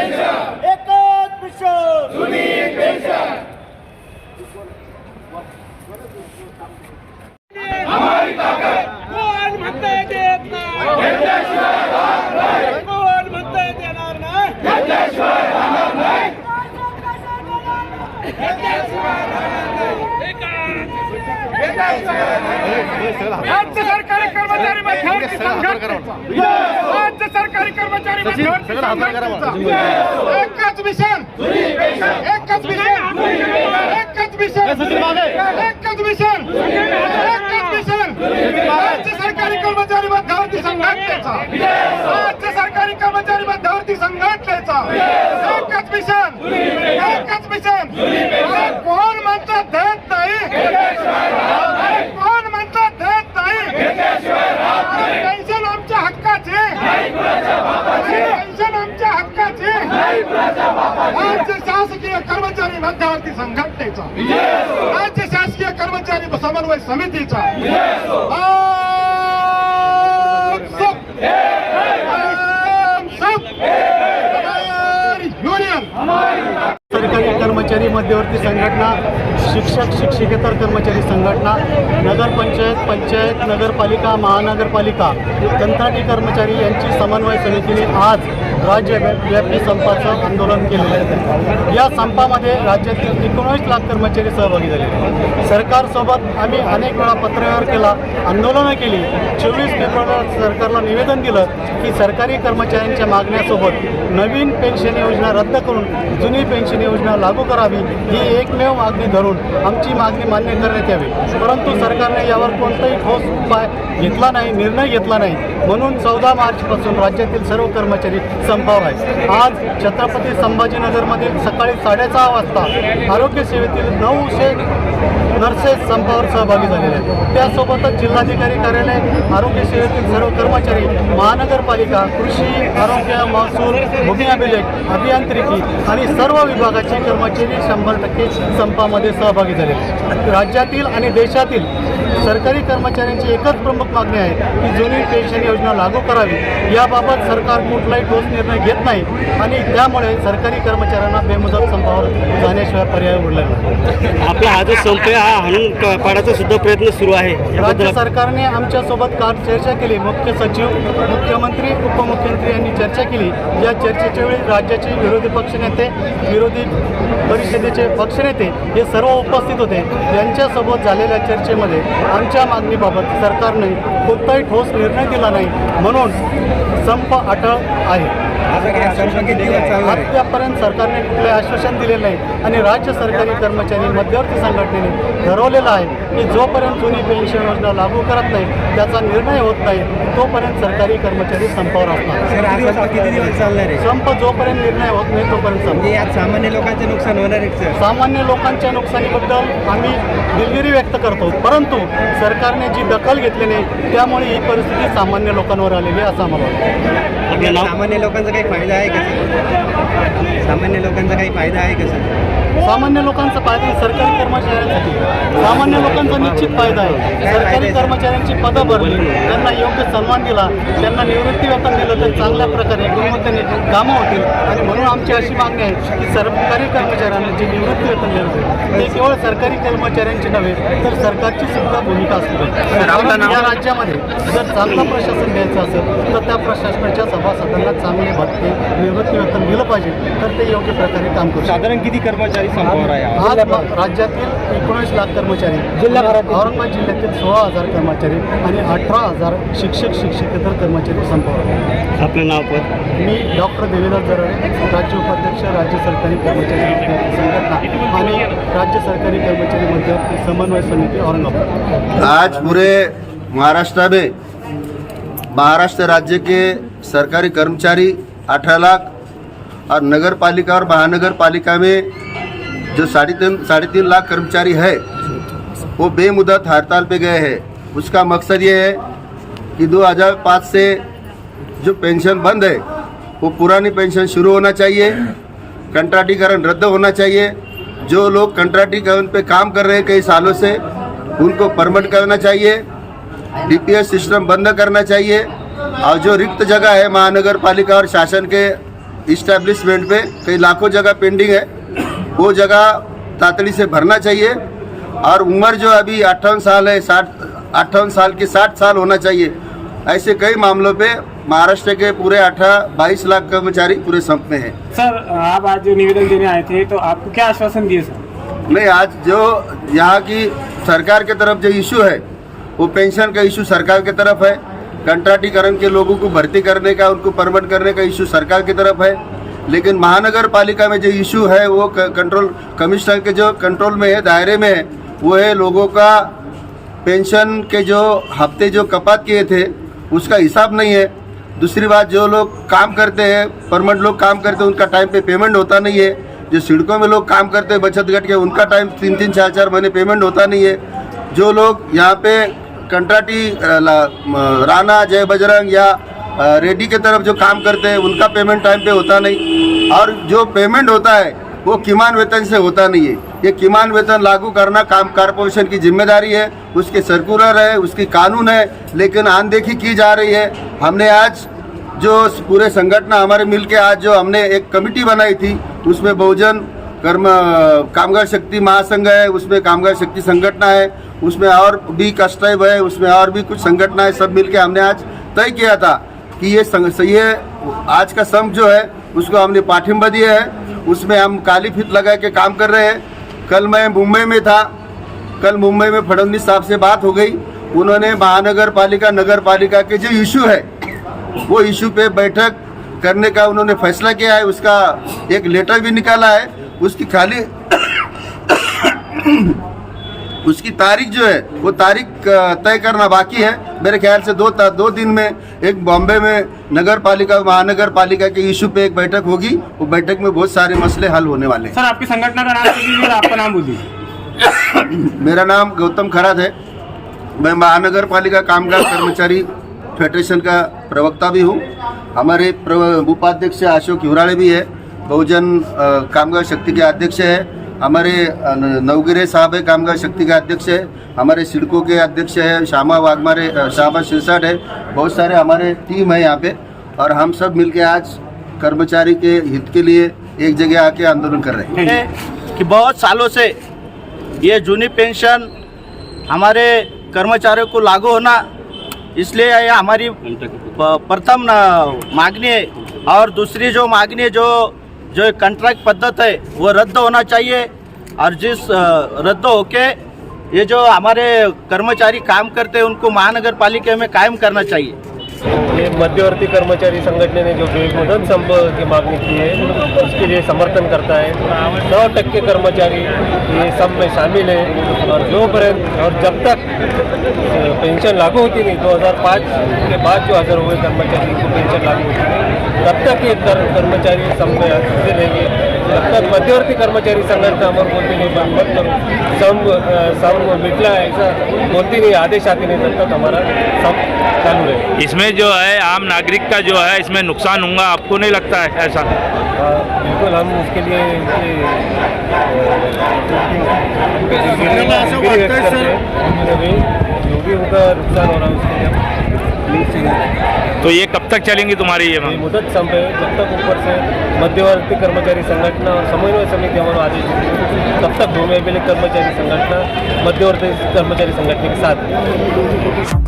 एकच मिशन हमारी ताकत कोण म्हणतंय देत नाही, कोण म्हणतंय देणार नाही, राज्य सरकारी कर्मचारी मध्यवर्ती संघटना, राज्य सरकारी कर्मचारी मध्यवर्ती संघटना, एकच मिशन, एकच मिशन, एकच मिशन, एकच मिशन, एकच मिशन, राज्य सरकारी कर्मचारी मध्यवर्ती संघटनेचा, राज्य सरकारी कर्मचारी मध्यवर्ती संघटनेचा एकच मिशन, एकच मिशन. कोण म्हणतात देत नाही, कोण म्हणतात देत नाही, पेन्शन आमच्या हक्काचे, पेन्शन आमच्या हक्काचे, राज्य शासकीय कर्मचारी मध्यवर्ती संघटनेचा, राज्य शासकीय कर्मचारी समन्वय समितीचा सरकारी कर्मचारी मध्यवर्ती संघटना, शिक्षक शिक्षकेतर कर्मचारी संघटना, नगरपंचायत, पंचायत, नगरपालिका, महानगरपालिका, कंत्राटी कर्मचारी यांची समन्वय समितीने आज राज्यव्यापी संपाचं आंदोलन केलेलं आहे. या संपामध्ये राज्यातील 19 लाख कर्मचारी सहभागी झाले. सरकारसोबत आम्ही अनेक वेळा पत्रव्यवहार केला, आंदोलनं केली. 24 फेब्रुवारीला सरकारला निवेदन दिलं की सरकारी कर्मचाऱ्यांच्या मागण्यासोबत नवीन पेन्शन योजना रद्द करून जुनी पेन्शन योजना लागू करावी ही एकमेव मागणी धरून आमची मागणी मान्य करण्यात यावी. परंतु सरकारने यावर कोणताही ठोस उपाय घेतला नाही, निर्णय घेतला नाही. म्हणून 14 मार्चपासून राज्यातील सर्व कर्मचारी संपावर आहेत. आज छत्रपती संभाजीनगरमधील सकाळी 6:30 वाजता आरोग्य सेवेतील 900 नर्सेस संपावर सहभागी झालेले आहेत. त्यासोबतच जिल्हाधिकारी कार्यालय, आरोग्य सेवेतील सर्व कर्मचारी, महानगरपालिका, कृषी, आरोग्य, महसूल, भूमी अभिलेख, अभियांत्रिकी आणि सर्व विभागाचे कर्मचारी 100% संपामध्ये सहभागी झाले. राज्यातील आणि देशातील सरकारी कर्मचाऱ्यांची एकच प्रमुख मागणी आहे की जुनी पेन्शन योजना लागू करावी. याबाबत सरकार कुठलाही ठोस निर्णय घेत नाही आणि त्यामुळे सरकारी कर्मचाऱ्यांना बेमुदत संपावर जाण्याशिवाय पर्याय उरलेला नाही. आपला हा जो संप हा हाणून पाडायचा सुद्धा प्रयत्न सुरू आहे. राज्य सरकारने आमच्यासोबत काल चर्चा केली. मुख्य सचिव, मुख्यमंत्री, उपमुख्यमंत्री यांनी चर्चा केली. या चर्चेच्या वेळी राज्याचे विरोधी पक्षनेते, विरोधी परिषदेचे पक्षनेते हे सर्व उपस्थित होते. यांच्यासोबत झालेल्या चर्चेमध्ये आमच्या मागणीबाबत सरकारने कोणताही ठोस निर्णय दिला नाही. म्हणून संप अटळ आहे. अद्यापर्यंत सरकारने कुठले आश्वासन दिले नाही आणि राज्य सरकारी कर्मचारी मध्यवर्ती संघटनेने ठरवलेलं आहे की जोपर्यंत जुनी पेन्शन योजना लागू करत नाही, त्याचा निर्णय होत नाही, तोपर्यंत सरकारी कर्मचारी संपावर असणार. किती दिवस चालणार आहे संप? जोपर्यंत निर्णय होत नाही तोपर्यंत संप. यात सामान्य लोकांचे नुकसान होणार आहे सर? सामान्य लोकांच्या नुकसानीबद्दल आम्ही दिलगिरी व्यक्त करतो, परंतु सरकारने जी दखल घेतली नाही त्यामुळे ही परिस्थिती सामान्य लोकांवर आलेली आहे असं आम्हाला वाटतं. सामान्य लोकांचा काही फायदा आहे का? सामान्य लोकांचा काही फायदा आहे का सर? सामान्य लोकांचा फायदा सरकारी कर्मचाऱ्यांसाठी सामान्य लोकांचा निश्चित फायदा आहे. सरकारी कर्मचाऱ्यांची पदं भरली, त्यांना योग्य सन्मान दिला, त्यांना निवृत्ती वेतन दिलं तर चांगल्या प्रकारे गुणवत्तेने कामं होतील. आणि म्हणून आमची अशी मागणी आहे की सरकारी कर्मचाऱ्यांना जे निवृत्ती वेतन दिलं ते केवळ सरकारी कर्मचाऱ्यांची नव्हे तर सरकारची सुद्धा भूमिका असली पाहिजे. या राज्यामध्ये जर चांगलं प्रशासन द्यायचं असेल तर त्या प्रशासनाच्या सभासदांना चांगले भत्ते, निवृत्ती वेतन दिलं पाहिजे तर ते योग्य प्रकारे काम करू. साधारण किती कर्मचारी संपावर आहे? आज राज्यातील 19 लाख कर्मचारी, जिल्ह्याभरात औरंगाबाद जिल्ह्यातील 16,000 कर्मचारी आणि 18,000 शिक्षक शिक्षकेतर कर्मचारी संपावर. आपलं नाव पण? मी डॉक्टर देवीदास जराळे, राज्य उपाध्यक्ष, राज्य सरकारी कर्मचारी मध्यवर्ती संघटना आणि राज्य सरकारी कर्मचारी मध्यवर्ती समन्वय समिति औरंगाबाद. आज पूरे महाराष्ट्र में महाराष्ट्र राज्य के सरकारी कर्मचारी 18 लाख और नगर पालिका और महानगर पालिका में जो 3.5 लाख कर्मचारी है वो बेमुदत हड़ताल पे गए हैं. उसका मकसद ये है कि 2005 से जो पेंशन बंद है वो पुरानी पेंशन शुरू होना चाहिए, कंट्राटीकरण रद्द होना चाहिए. जो लोग कंट्राटीकरण पे काम कर रहे हैं कई सालों से उनको परमिट करना चाहिए, डीपीएस सिस्टम बंद करना चाहिए और जो रिक्त जगह है महानगर पालिका और शासन के इस्टेब्लिशमेंट पे कई लाखों जगह पेंडिंग है, वो जगह तातड़ी से भरना चाहिए। और उम्र जो अभी 58 साल है, 58 साल की 60 साल होना चाहिए। ऐसे कई मामलों पे महाराष्ट्र के पूरे 22 लाख कर्मचारी पूरे संप में हैं। सर आप आज जो निवेदन देने आए थे तो आपको क्या आश्वासन दिए सर? नहीं, आज जो यहाँ की सरकार के तरफ जो इशू है वो पेंशन का इशू सरकार की तरफ है, कंट्राटीकरण के लोगों को भर्ती करने का, उनको परमिट करने का इशू सरकार की तरफ है। लेकिन महानगर पालिका में जो इशू है वो कंट्रोल कमिश्नर के जो कंट्रोल में है, दायरे में है, वो है लोगों का पेंशन के जो हफ्ते जो कपात किए थे उसका हिसाब नहीं है। दूसरी बात, जो लोग काम करते हैं, परमानेंट लोग काम करते हैं, उनका टाइम पे पेमेंट होता नहीं है। जो सिड़कों में लोग काम करते हैं बचत गट के, उनका टाइम 3-3, 4-4 महीने पेमेंट होता नहीं है। जो लोग यहाँ पे कंट्राटी राणा, जय बजरंग या रेड्डी के तरफ जो काम करते हैं उनका पेमेंट टाइम पे होता नहीं। और जो पेमेंट होता है वो किमान वेतन से होता नहीं है। ये किमान वेतन लागू करना काम कॉर्पोरेशन की जिम्मेदारी है, उसके सर्कुलर है, उसकी कानून है, लेकिन अनदेखी की जा रही है। हमने आज जो पूरे संगठन हमारे मिलके आज जो हमने एक कमेटी बनाई थी, उसमें बहुजन कामगार शक्ति महासंघ है, उसमें कामगार शक्ति संगठन है, उसमें और भी कस्टाइब है, उसमें और भी कुछ संगठन है। सब मिलके हमने आज तय किया था कि ये आज का संप जो है उसको हमने पाठिंबा दिया है। उसमें हम काली फीत लगा के काम कर रहे हैं। कल मैं मुंबई में था, कल मुंबई में फडणवीस साहब से बात हो गई। उन्होंने महानगर पालिका, नगर पालिका के जो इशू है वो इशू पे बैठक करने का उन्होंने फैसला किया है। उसका एक लेटर भी निकाला है। उसकी खाली उसकी तारीख जो है वो तारीख तय करना बाकी है। मेरे ख्याल से दो दिन में एक बॉम्बे में नगर पालिका, महानगर पालिका के इशू पे एक बैठक होगी। वो बैठक में बहुत सारे मसले हल होने वाले हैं। सर आपकी संगठन का नाम लीजिए और आपका नाम बोलिए। मेरा नाम गौतम खरात है। मैं महानगर पालिका कामगार कर्मचारी फेडरेशन का प्रवक्ता भी हूँ। हमारे उपाध्यक्ष अशोक हिवराळे भी है, बहुजन कामगार शक्ति के अध्यक्ष है। हमारे नवगिरे साहब है, कामगार शक्ति के अध्यक्ष है। हमारे सिडको के अध्यक्ष है, श्यामा शिरसाट है। बहुत सारे हमारे टीम है यहाँ पे, और हम सब मिलके आज कर्मचारी के हित के लिए एक जगह आके आंदोलन कर रहे हैं। कि बहुत सालों से ये जूनी पेंशन हमारे कर्मचारियों को लागू होना, इसलिए यह हमारी प्रथम मांगनी है। और दूसरी जो मांगनी है, जो कॉन्ट्रैक्ट पद्धत है वो रद्द होना चाहिए। और जिस रद्द होके ये जो हमारे कर्मचारी काम करते हैं उनको महानगर पालिका में कायम करना चाहिए। ये मध्यवर्ती कर्मचारी संगठन ने जो मुदत संप की मांगनी की है उसके लिए समर्थन करता है। 100% कर्मचारी ये सब में शामिल है। और जब तक पेंशन लागू होती नहीं, 2005 के बाद जो हज़ार हुए कर्मचारी को पेंशन लागू होती नहीं, तब तक ये कर्मचारी सब में हिस्से लेंगे। जब तक मध्यवर्ती कर्मचारी संगठन अमर बोलती नहीं बंद करो, सम मिटला ऐसा बोलती नहीं, आदेश आते नहीं, तब तक हमारा सब चालू रहेगा। इसमें जो है आम नागरिक का जो है इसमें नुकसान होगा, आपको नहीं लगता है ऐसा? बिल्कुल, हम उसके लिए जो भी उनका नुकसान हो रहा है उसके लिए। तो ये कब तक चलेंगी तुम्हारी ये मांग? मुदत संप है, जब तक ऊपर से मध्यवर्ती कर्मचारी संगठन और समन्वय समिति हमारा आदेश देती, तब तक दोनों कर्मचारी संगठन मध्यवर्ती कर्मचारी संगठन के साथ